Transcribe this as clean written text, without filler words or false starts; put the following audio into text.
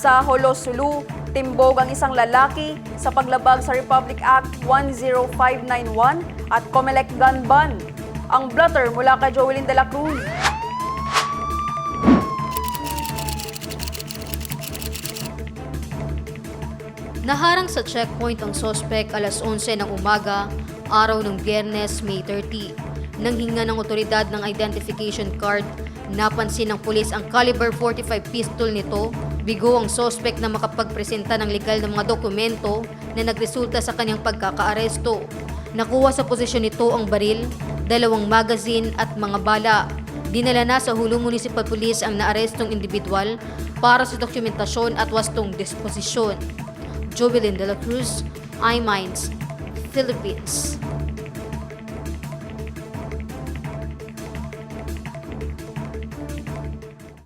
Sa Holosulu, timbog ang isang lalaki sa paglabag sa Republic Act 10591 at Comelec gun ban. Ang blotter mula kay Joelyn De La Cruz. Naharang sa checkpoint ang sospek alas 11 ng umaga, araw ng Biyernes, May 30. Nang hinga ng otoridad ng identification card, napansin ng pulis ang caliber 45 pistol nito. Bigo ang sospek na makapagpresenta ng legal na mga dokumento na nagresulta sa kanyang pagkakaaresto. Nakuha sa posisyon nito ang baril, 2 magazine at mga bala. Dinala na sa Hulu Municipal Police ang naarestong individual para sa dokumentasyon at wastong disposisyon. Jovelyn De La Cruz, iMinds, Philippines.